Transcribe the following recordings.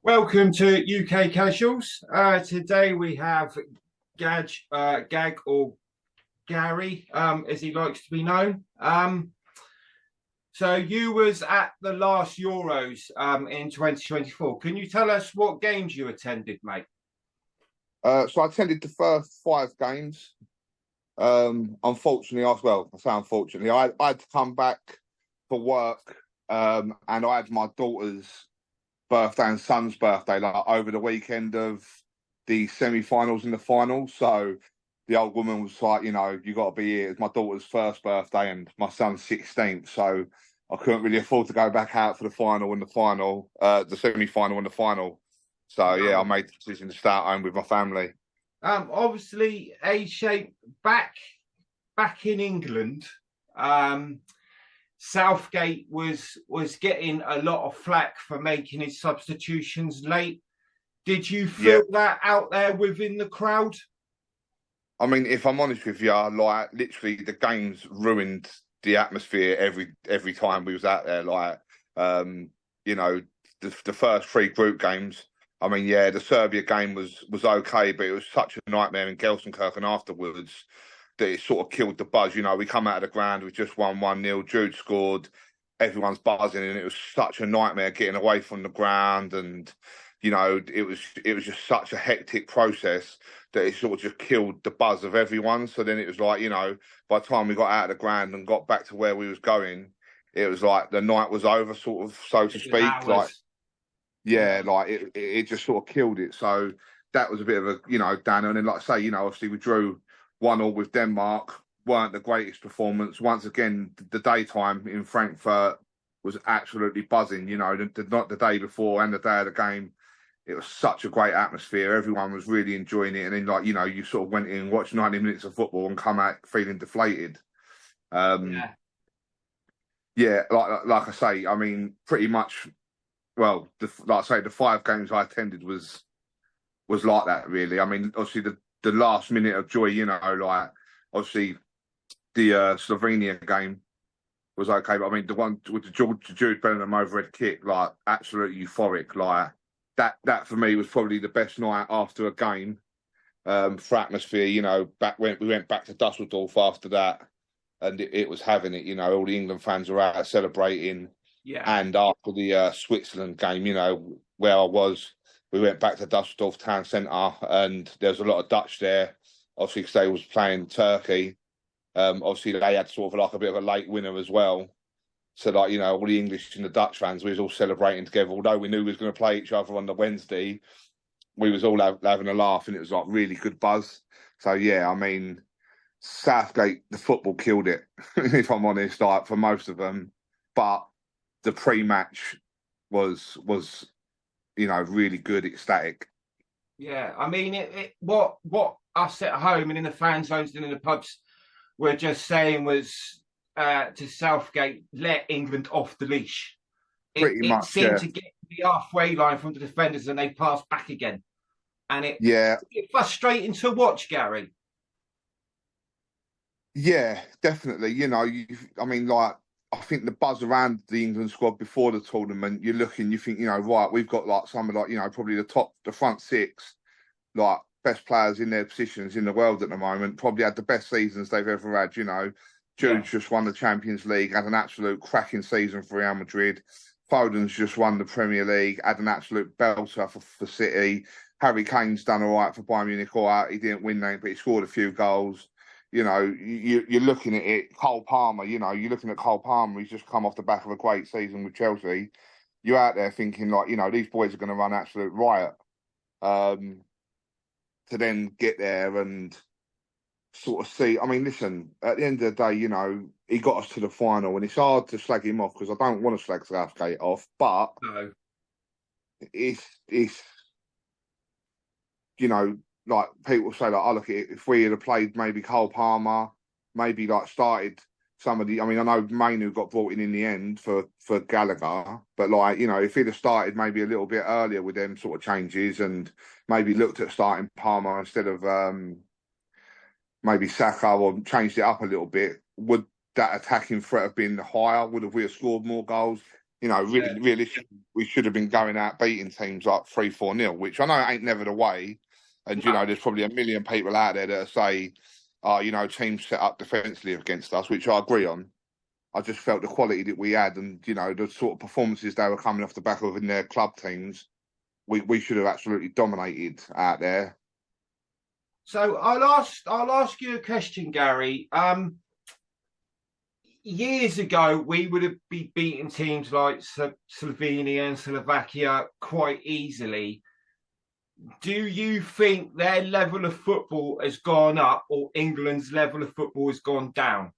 Welcome to UK Casuals. Today we have Gag or Gary, as he likes to be known. So you was at the last Euros in 2024. Can you tell us what games you attended, mate? So I attended the first five games. Unfortunately, I say unfortunately, I had to come back for work, and I had my daughter's birthday and son's birthday like over the weekend of the semi-finals and the finals. So the old woman was like, you got to be here. It's my daughter's first birthday and my son's 16th, so I couldn't really afford to go back out for the final and the semi-final and the final. So yeah, I No. made the decision to start home with my family. Obviously, a shape back in England. Um, Southgate was getting a lot of flack for making his substitutions late. Did you Yeah, feel that out there within the crowd? I mean, if I'm honest with you, like literally the games ruined the atmosphere every time we was out there. Um, you know, the first three group games. I mean, yeah, the Serbia game was okay, but it was such a nightmare in Gelsenkirchen afterwards that it sort of killed the buzz. We come out of the ground, we just won 1-0. Jude scored, everyone's buzzing, and it was such a nightmare getting away from the ground, and it was just such a hectic process that it sort of just killed the buzz of everyone. So then it was like, by the time we got out of the ground and got back to where we was going, it was like the night was over, sort of, so to It was speak. Like, ours. Yeah. yeah, like it just sort of killed it. So that was a bit of a, downer. And then, like I say, obviously we drew 1-1 with Denmark. Weren't the greatest performance. Once again, the daytime in Frankfurt was absolutely buzzing. Not the day before and the day of the game, it was such a great atmosphere. Everyone was really enjoying it. And then, like, you sort of went in and watched 90 minutes of football and come out feeling deflated. Um, Yeah. yeah, like I say, I mean, pretty much, well, like I say, the five games I attended was like that, really. I mean, obviously, the last minute of joy, like, obviously, the Slovenia game was okay. But I mean, the one with the Jude Bellingham overhead kick, like, absolutely euphoric. Like, that for me was probably the best night after a game, for atmosphere. Back when we went back to Dusseldorf after that, and it was having it. All the England fans were out celebrating, Yeah. and after the Switzerland game, where I was, we went back to Dusseldorf town centre, and there was a lot of Dutch there, obviously because they was playing Turkey. Obviously they had sort of like a bit of a late winner as well. So, like, all the English and the Dutch fans, we was all celebrating together. Although we knew we was going to play each other on the Wednesday, we was all having a laugh, and it was like really good buzz. So yeah, I mean, Southgate, the football killed it, if I'm honest, like for most of them. But the pre-match was really good, ecstatic. Yeah. I mean, what us at home and in the fan zones and in the pubs were just saying was to Southgate, let England off the leash. It Pretty it much, seemed yeah. to get to the halfway line from the defenders and they passed back again. And Yeah, it's frustrating to watch, Gary. yeah, definitely. I mean, like, I think the buzz around the England squad before the tournament, you're looking, you think, right, we've got like some of, like, probably the front six, like, best players in their positions in the world at the moment. Probably had the best seasons they've ever had. Yeah. Jude's just won the Champions League, had an absolute cracking season for Real Madrid. Foden's just won the Premier League, had an absolute belter for City. Harry Kane's done all right for Bayern Munich. All right, he didn't win that, but he scored a few goals. You're looking at it. Cole Palmer, you're looking at Cole Palmer. He's just come off the back of a great season with Chelsea. You're out there thinking, like, these boys are going to run absolute riot. Um, to then get there and sort of see. I mean, listen, at the end of the day, he got us to the final, and it's hard to slag him off because I don't want to slag Southgate off, but No. it's you know, like people say, like, I look at it, if we had played maybe Cole Palmer, maybe like started some of the. I mean, I know Mainu got brought in the end for Gallagher, but, like, if he'd have started maybe a little bit earlier with them sort of changes and maybe looked at starting Palmer instead of maybe Saka, or changed it up a little bit, would that attacking threat have been higher? Would have we have scored more goals? You know, Yeah. realistically, we should have been going out beating teams like 3-4-0, which I know ain't never the way. And, you No. know, there's probably a million people out there that say, oh, you know, teams set up defensively against us, which I agree on. I just felt the quality that we had and, you know, the sort of performances they were coming off the back of in their club teams, we should have absolutely dominated out there. So I'll ask you a question, Gary. Years ago, we would have been beating teams like Slovenia and Slovakia quite easily. Do you think their level of football has gone up, or England's level of football has gone down?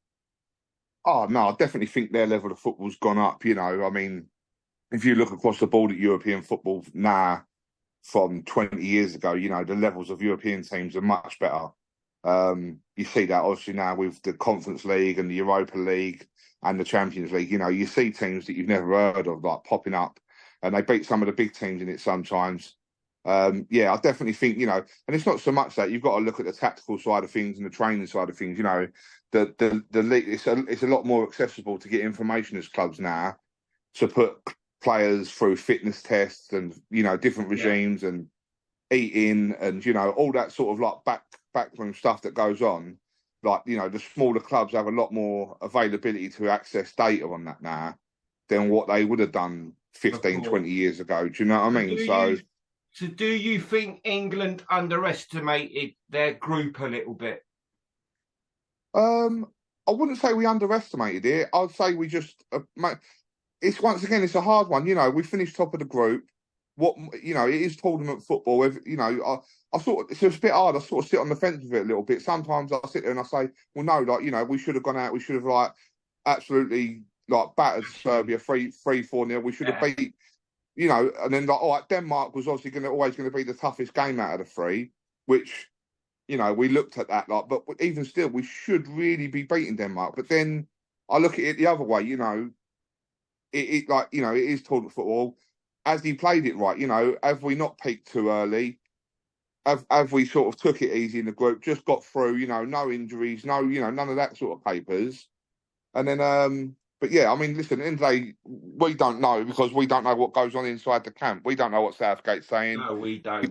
Oh, no, I definitely think their level of football's gone up. You know, I mean, if you look across the board at European football now from 20 years ago, you know, the levels of European teams are much better. You see that obviously now with the Conference League and the Europa League and the Champions League. You know, you see teams that you've never heard of like popping up, and they beat some of the big teams in it sometimes. Yeah, I definitely think, you know, and it's not so much that you've got to look at the tactical side of things and the training side of things. You know, the league, it's a lot more accessible to get information as clubs now to put players through fitness tests and, you know, different regimes and eating and, you know, all that sort of like backroom stuff that goes on. Like, you know, the smaller clubs have a lot more availability to access data on that now than what they would have done 15, 20 years ago. Do you know what I mean? So do you think England underestimated their group a little bit? I wouldn't say we underestimated it. I'd say we just it's once again, it's a hard one. You know, we finished top of the group. What, you know, it is tournament football. You know, I sort of, it's a bit hard. I sort of sit on the fence with it a little bit. Sometimes I sit there and I say, well, no, like, you know, we should have gone out. We should have like absolutely like battered Serbia 3-4-0. We should have beat, you know, and then like, all right, Denmark was obviously always going to be the toughest game out of the three, which, you know, we looked at that like, but even still, we should really be beating Denmark. But then I look at it the other way, you know, it like, you know, it is tournament football. Has he played it right? You know, have we not peaked too early? Have we sort of took it easy in the group, just got through, you know, no injuries, no, you know, none of that sort of papers. And then, but yeah, I mean, listen, at the end of the day, we don't know because we don't know what goes on inside the camp. We don't know what Southgate's saying. No, we don't.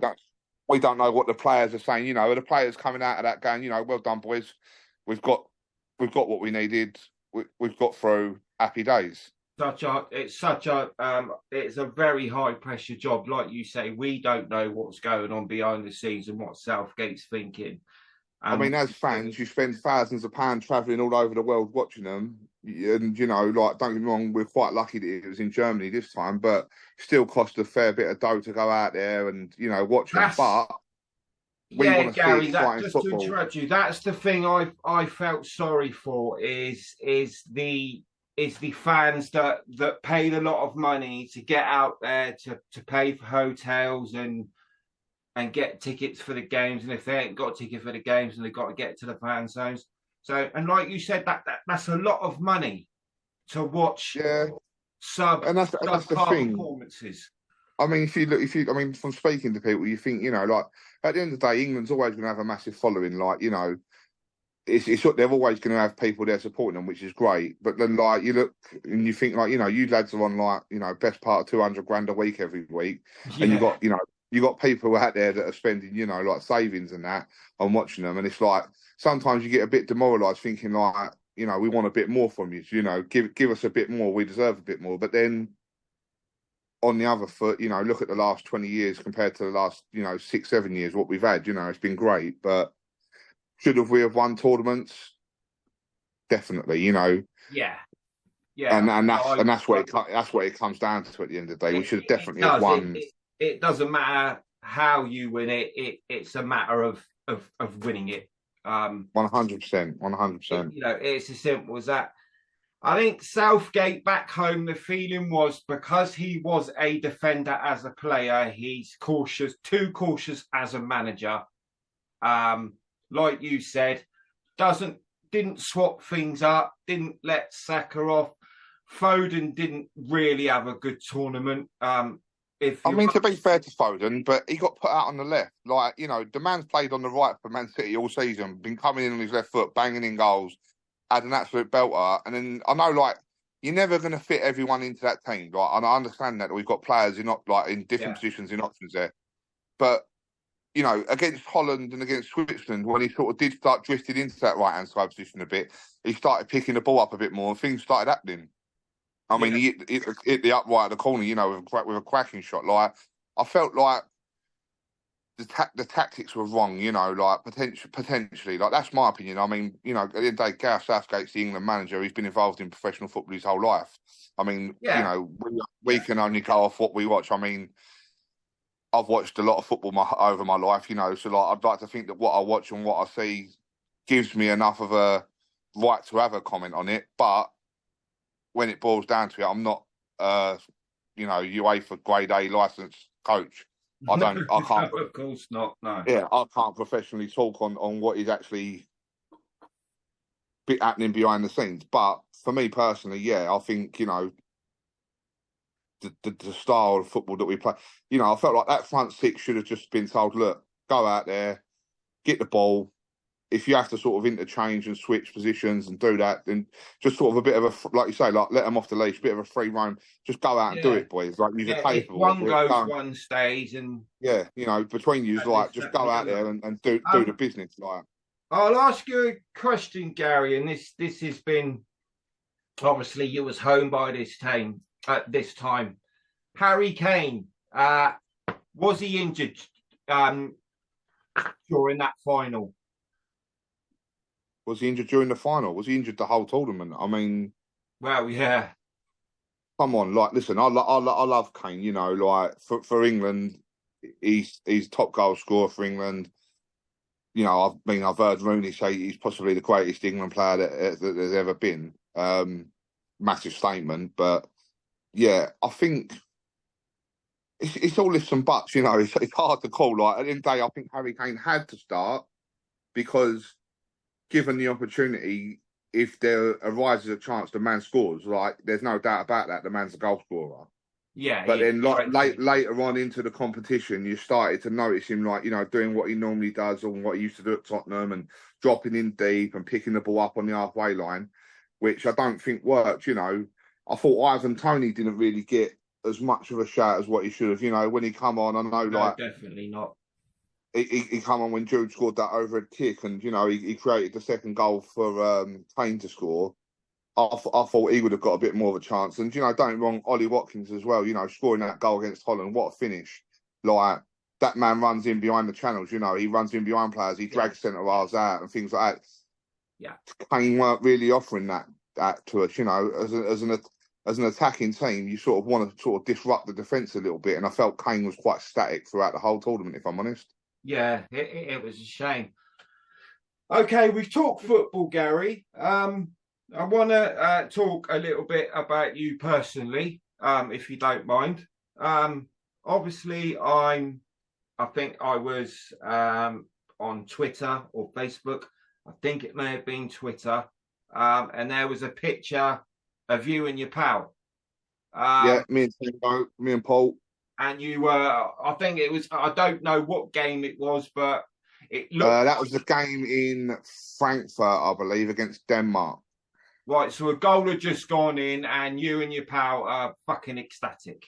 We don't know what the players are saying. You know, are the players coming out of that going, you know, well done, boys. We've got what we needed. We've got through. Happy days. It's a very high pressure job. Like you say, we don't know what's going on behind the scenes and what Southgate's thinking. I mean, as fans, you spend thousands of pounds travelling all over the world watching them. And, you know, like, don't get me wrong, we're quite lucky that it was in Germany this time, but still cost a fair bit of dough to go out there and, you know, watch them. But we want to Gary, see just football. To interrupt you, that's the thing I felt sorry for is the fans that paid a lot of money to get out there to pay for hotels and get tickets for the games, and if they ain't got a ticket for the games, and they've got to get to the fan zones. So, and like you said, that's a lot of money to watch. Yeah, and that's the thing. Performances. I mean, I mean, from speaking to people, you think, you know, like at the end of the day, England's always going to have a massive following. Like, you know, it's they're always going to have people there supporting them, which is great. But then, like, you look and you think, like, you know, you lads are on like, you know, best part of 200 grand a week every week, and you got people out there that are spending, you know, like savings and that on watching them, and it's like sometimes you get a bit demoralised, thinking like, you know, we want a bit more from you, you know, give us a bit more, we deserve a bit more. But then on the other foot, you know, look at the last 20 years compared to the last, you know, 6-7 years, what we've had, you know, it's been great. But should we have won tournaments? Definitely, you know. Yeah. And that's what it comes down to at the end of the day. We should definitely have won. It doesn't matter how you win it. It's a matter of winning it. 100%. You know, it's as simple as that. I think Southgate back home, the feeling was because he was a defender as a player, he's too cautious as a manager. Like you said, didn't swap things up, didn't let Saka off. Foden didn't really have a good tournament. To be fair to Foden, but he got put out on the left. Like, you know, the man's played on the right for Man City all season, been coming in on his left foot, banging in goals, had an absolute belter. And then I know, like, you're never going to fit everyone into that team. Like, and I understand that we've got players in different positions in options there, but you know, against Holland and against Switzerland, when he sort of did start drifting into that right hand side position a bit, he started picking the ball up a bit more, and things started happening. I mean, he hit the upright of the corner, you know, with a cracking shot. Like, I felt like the tactics were wrong, you know, like potentially. Like, that's my opinion. I mean, you know, at the end of the day, Gareth Southgate's the England manager. He's been involved in professional football his whole life. I mean, you know, we can only go off what we watch. I mean, I've watched a lot of football over my life, you know, so like I'd like to think that what I watch and what I see gives me enough of a right to have a comment on it. But when it boils down to it, I'm not, you know, UEFA grade A licensed coach. I can't. Of course not. No. Yeah, I can't professionally talk on what is actually happening behind the scenes. But for me personally, yeah, I think, you know, the style of football that we play, you know, I felt like that front six should have just been told, look, go out there, get the ball. If you have to sort of interchange and switch positions and do that, then just sort of a bit of a, like you say, like let them off the leash, a bit of a free roam. Just go out and do it, boys. Like, you're capable. If one goes, one stays, and yeah, you know, between you, like, just go out there and do the business. Like, I'll ask you a question, Gary, and this has been, obviously you was home by this time. At this time, Harry Kane, was he injured during that final? Was he injured during the final? Was he injured the whole tournament? I mean, well, yeah. Come on, like, listen, I love Kane. You know, like for England, he's top goal scorer for England. You know, I've heard Rooney say he's possibly the greatest England player that there's ever been. Massive statement, but yeah, I think it's all ifs and buts. You know, it's hard to call. Like, at the end of the day, I think Harry Kane had to start because, given the opportunity, if there arises a chance the man scores, like, there's no doubt about that, the man's a goal scorer. Yeah. But then later on into the competition, you started to notice him, like, you know, doing what he normally does or what he used to do at Tottenham and dropping in deep and picking the ball up on the halfway line, which I don't think worked. You know, I thought Ivan Toney didn't really get as much of a shout as what he should have. You know, when he come on, I know, no, like, definitely not. He come on when Jude scored that overhead kick, and you know he created the second goal for Kane to score. I thought he would have got a bit more of a chance, and you know, don't get me wrong, Ollie Watkins as well. You know, scoring that goal against Holland, what a finish! Like, that man runs in behind the channels. You know, he runs in behind players, he drags centre halves out and things like that. Yeah, Kane weren't really offering that to us. You know, as an attacking team, you sort of want to sort of disrupt the defence a little bit, and I felt Kane was quite static throughout the whole tournament, if I'm honest. Yeah, it was a shame. Okay, we've talked football, Gary. I want to talk a little bit about you personally, if you don't mind. Obviously, I think I was on Twitter or Facebook. I think it may have been Twitter. And there was a picture of you and your pal. Yeah, me and Paul. And you were, I think it was, I don't know what game it was, but it looked. That was the game in Frankfurt, I believe, against Denmark. Right, so a goal had just gone in, and you and your pal are fucking ecstatic.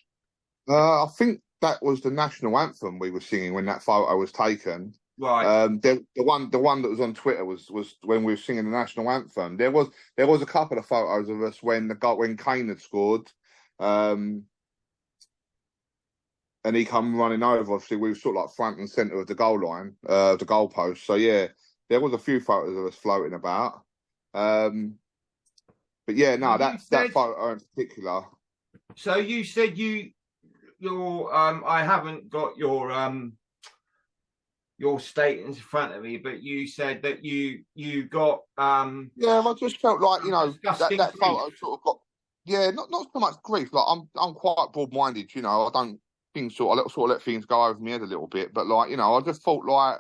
I think that was the national anthem we were singing when that photo was taken. Right. The one that was on Twitter was when we were singing the national anthem. There was a couple of photos of us when Kane had scored. And he come running over. Obviously, we were sort of like front and centre of the goal line, the goal post. So yeah, there was a few photos of us floating about. But yeah, no, that photo in particular. So you said your I haven't got your statements in front of me, but you said that you got yeah, I just felt like, you know, that photo sort of got, yeah, not so much grief. Like, I'm quite broad-minded, you know. I don't things sort of let things go over my head a little bit, but like, you know, I just thought like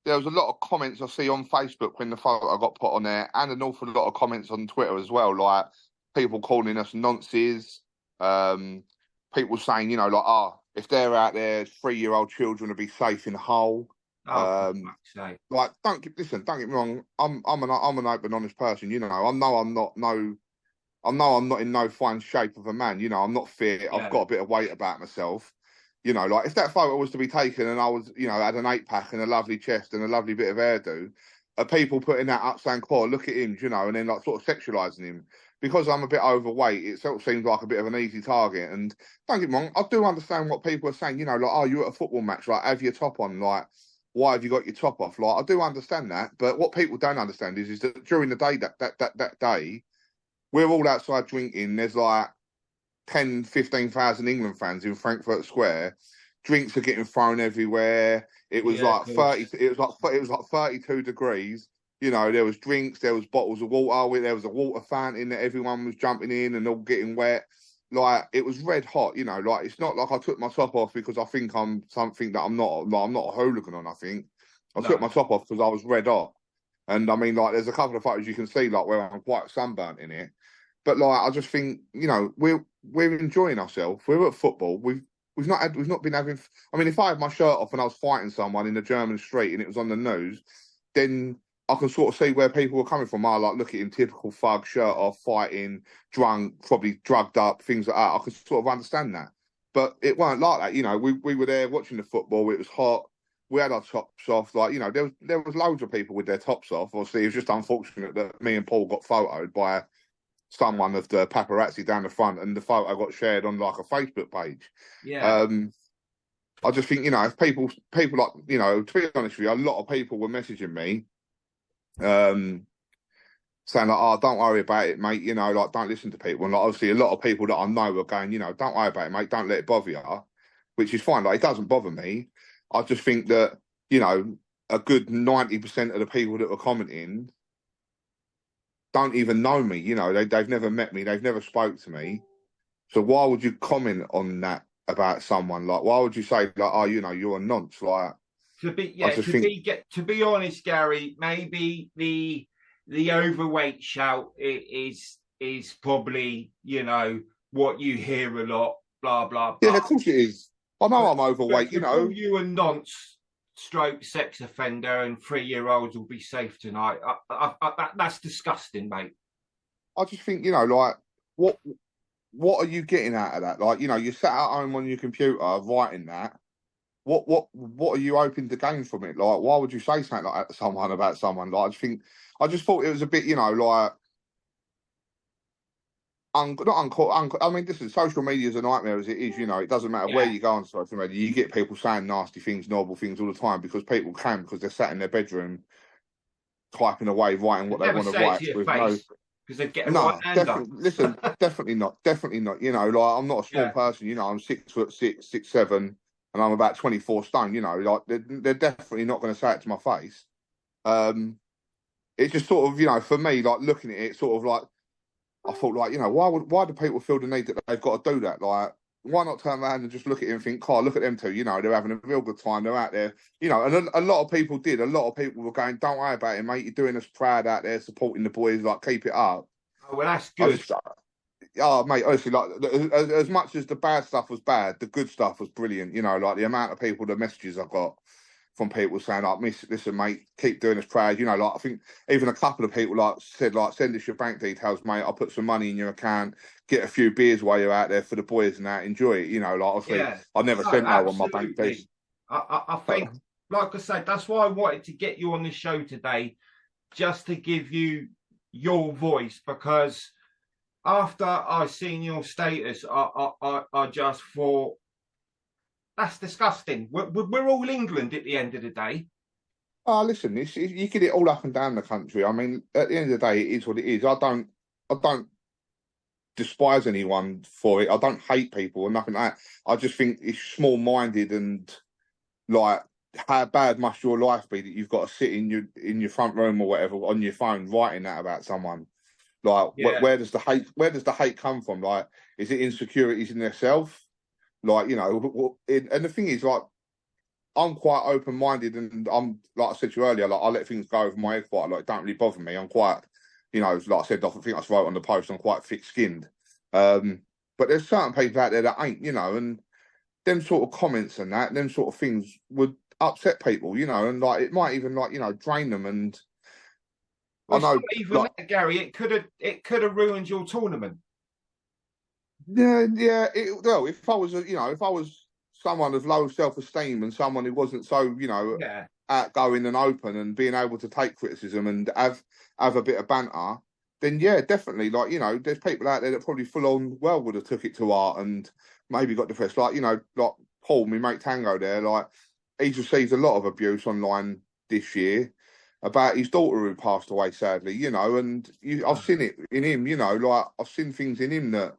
there was a lot of comments I see on Facebook when the photo got put on there, and an awful lot of comments on Twitter as well, like people calling us nonces, people saying, you know, like, if they're out there, 3-year-old children will be safe in Hull. Like, don't get me wrong, I'm an open, honest person, you know. I know I'm not no I know I'm not in no fine shape of a man. You know, I'm not fit. I've Yeah, got a bit of weight about myself. You know, like if that photo was to be taken and I was, you know, had an 8-pack and a lovely chest and a lovely bit of hairdo, are people putting that up saying, "Oh, look at him," you know, and then like sort of sexualising him because I'm a bit overweight. It sort of seems like a bit of an easy target. And don't get me wrong, I do understand what people are saying. You know, like, "Oh, you at a football match? Like, have your top on? Like, why have you got your top off?" Like, I do understand that, but what people don't understand is that during the day that day, we're all outside drinking. There's like 10, 15,000 England fans in Frankfurt Square. Drinks are getting thrown everywhere. It was yeah, of like course. 30. It was like 32 degrees. You know, there was drinks, there was bottles of water. There was a water fountain that everyone was jumping in and all getting wet. Like it was red hot. You know, like it's not like I took my top off because I think I'm something that I'm not. Like, I'm not a hooligan or nothing. I took No, my top off because I was red hot. And I mean, like, there's a couple of photos you can see, like, where I'm quite sunburnt in it. But like, I just think, you know, we're enjoying ourselves. We're at football. We've not been having. I mean, if I had my shirt off and I was fighting someone in the German street and it was on the news, then I can sort of see where people were coming from. I like look at him, typical thug, shirt off, fighting, drunk, probably drugged up, things like that. I could sort of understand that. But it weren't like that. You know, we were there watching the football. It was hot. We had our tops off. Like, you know, there was loads of people with their tops off. Obviously, it was just unfortunate that me and Paul got photoed by someone of the paparazzi down the front, and the photo got shared on like a Facebook page. yeah. Um, I just think, you know, if people like, you know, to be honest with you, a lot of people were messaging me, saying like, "Oh, don't worry about it, mate. You know, like, don't listen to people." And like, obviously, a lot of people that I know were going, you know, "Don't worry about it, mate. Don't let it bother you," which is fine. Like, it doesn't bother me. I just think that, you know, a good 90% of the people that were commenting don't even know me. You know, they've never met me. They've never spoke to me. So why would you comment on that about someone? Like, why would you say like, "Oh, you know, you're a nonce"? Like, I just think, To be honest, Gary, maybe the overweight shout is probably, you know, what you hear a lot, blah blah yeah, blah. of course it is. I know But I'm overweight. You to call know, you a nonce stroke sex offender and 3 year olds will be safe tonight, that's disgusting, mate. I just think, you know, like, what what are you getting out of that? Like, you know, you sat at home on your computer writing that. What are you hoping to gain from it? Like, why would you say something like that to someone about someone? Like, I just thought it was a bit, you know, like not uncle. I mean, this is social media is a nightmare as it is. You know, it doesn't matter where Yeah, you go on social media. You get people saying nasty things, novel things all the time because people can because they're sat in their bedroom typing away, writing what they'd they never want to say it write to your with no. face because they'd get a right No, hand up. definitely. Listen, definitely not. Definitely not. You know, like I'm not a small Yeah, person. You know, I'm 6'6", 6'7", and I'm about 24 stone. You know, like they're definitely not going to say it to my face. Um, it's just sort of, you know, for me, like looking at it, sort of like I thought, like, you know, why do people feel the need that they've got to do that? Like, why not turn around and just look at it and think, "Oh, look at them two. You know, they're having a real good time. They're out there. You know." And a lot of people did. A lot of people were going, "Don't worry about it, mate. You're doing us proud out there, supporting the boys. Like, keep it up." oh, well, that's I good. just, oh, mate, honestly, like as much as the bad stuff was bad, the good stuff was brilliant. You know, like the amount of people, the messages I got from people saying, like, "Miss, listen, mate, keep doing us proud." You know, like I think even a couple of people like said, like, "Send us your bank details, mate. I'll put some money in your account. Get a few beers while you're out there for the boys and that. Enjoy it." You know, like obviously, Yeah, I never no, sent no one my bank details. absolutely. I think, like I said, that's why I wanted to get you on the show today, just to give you your voice, because after I seen your status, I just thought that's disgusting. We're all England at the end of the day. Oh, listen, you get it all up and down the country. I mean, at the end of the day, it is what it is. I don't despise anyone for it. I don't hate people or nothing like that. I just think it's small-minded and like how bad must your life be that you've got to sit in your front room or whatever on your phone writing that about someone? Like, Yeah, where does the hate come from? Like, is it insecurities in themselves? Like, you know, and the thing is, like, I'm quite open minded, and I'm like I said to you earlier, like I let things go over my head quite a lot. It don't really bother me. I'm quite, you know, like I said, I think I wrote on the post, I'm quite thick skinned. Um, but there's certain people out there that ain't, you know, and them sort of comments and that, them sort of things would upset people, you know, and like it might even like, you know, drain them. And Well, I it's know, not even like, that, Gary. It could have ruined your tournament. yeah. Well, if I was, if I was someone of low self-esteem and someone who wasn't so, Yeah. outgoing and open and being able to take criticism and have a bit of banter, then yeah, definitely. Like, there's people out there that probably full on well would have took it to heart and maybe got depressed. Like, like Paul, my mate Tango there, like he's received a lot of abuse online this year about his daughter who passed away sadly, and I've seen it in him, like I've seen things in him that,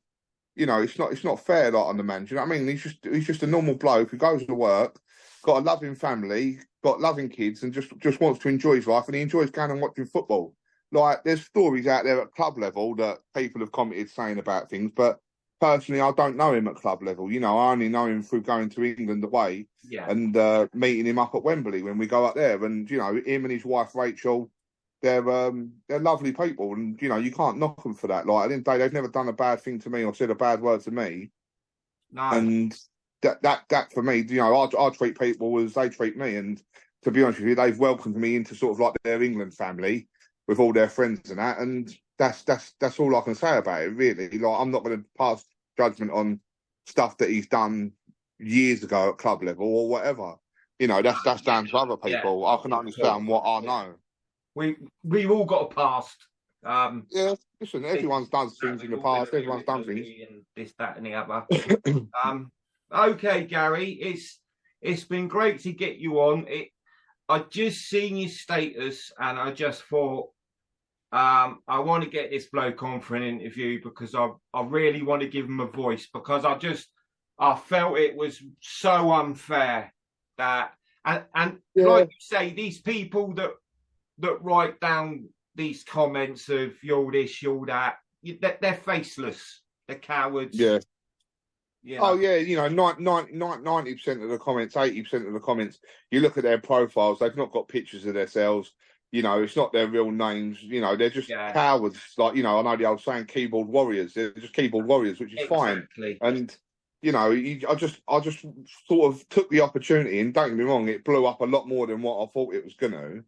it's not fair, like on the man. Do you know what I mean? He's just a normal bloke who goes to work, got a loving family, got loving kids, and just wants to enjoy his life, and he enjoys going and watching football. Like, there's stories out there at club level that people have commented saying about things, but personally, I don't know him at club level. I only know him through going to England away and meeting him up at Wembley when we go up there. And him and his wife Rachel, they're lovely people, and you can't knock them for that. Like, at the end of the day, they've never done a bad thing to me or said a bad word to me. No. And that for me, I treat people as they treat me. And to be honest with you, they've welcomed me into sort of like their England family with all their friends and that. And that's all I can say about it, really. Like, I'm not going to pass judgment on stuff that he's done years ago at club level or whatever. That's down to other people. I can understand what I know. We've all got a past. Yeah, listen, everyone's done things in the past. Everyone's done things. And this, that, and the other. Okay, Gary, it's been great to get you on. I just seen your status, and I just thought, I want to get this bloke on for an interview because I really want to give him a voice, because I felt it was so unfair that and like you say, these people that write down these comments of you're this, you're that, they're faceless, they're cowards. Yeah. Oh yeah, 90% of the comments, 80% of the comments, you look at their profiles, they've not got pictures of themselves. It's not their real names. They're just cowards. Like, I know the old saying, keyboard warriors. They're just keyboard warriors, which is fine. And I just sort of took the opportunity, and don't get me wrong, it blew up a lot more than what I thought it was going to.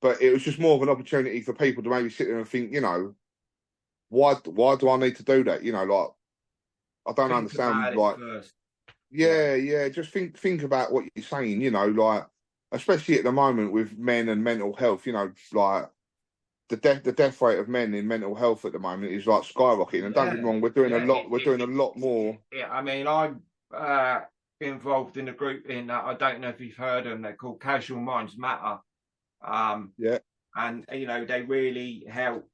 But it was just more of an opportunity for people to maybe sit there and think, why do I need to do that? Like, I don't understand. Like, just think about what you're saying. Like, especially at the moment with men and mental health. Like the death rate of men in mental health at the moment is like skyrocketing. And don't get me wrong, we're doing a lot. We're doing a lot more. Yeah, I mean, I'm involved in a group in. I don't know if you've heard them. They're called Casual Minds Matter. And they really help.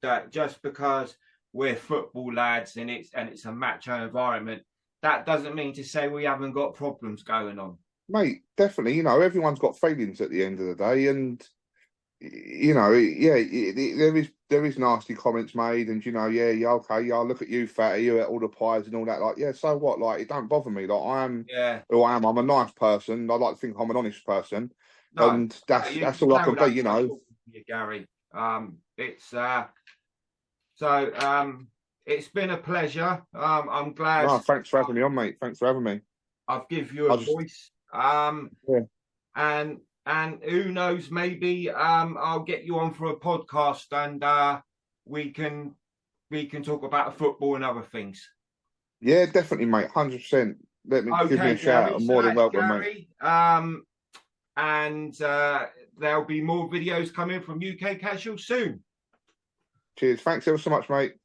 That just because we're football lads and it's a macho environment, that doesn't mean to say we haven't got problems going on. Mate, definitely. Everyone's got feelings at the end of the day, and there is nasty comments made, and okay, I'll look at you, fatty, you at all the pies and all that. Like, yeah, so what? Like, it don't bother me. Like, I am who I am. I'm a nice person. I like to think I'm an honest person, and that's all I can be. Gary, it's been a pleasure. I'm glad. No, thanks for having me on, mate. Thanks for having me. I've give you a voice. And who knows, maybe I'll get you on for a podcast, and we can talk about football and other things. Yeah, definitely, mate. 100%. Let me give me a shout. I'm more than welcome, Gary, mate. And there'll be more videos coming from UK Casual soon. Cheers. Thanks ever so much, mate.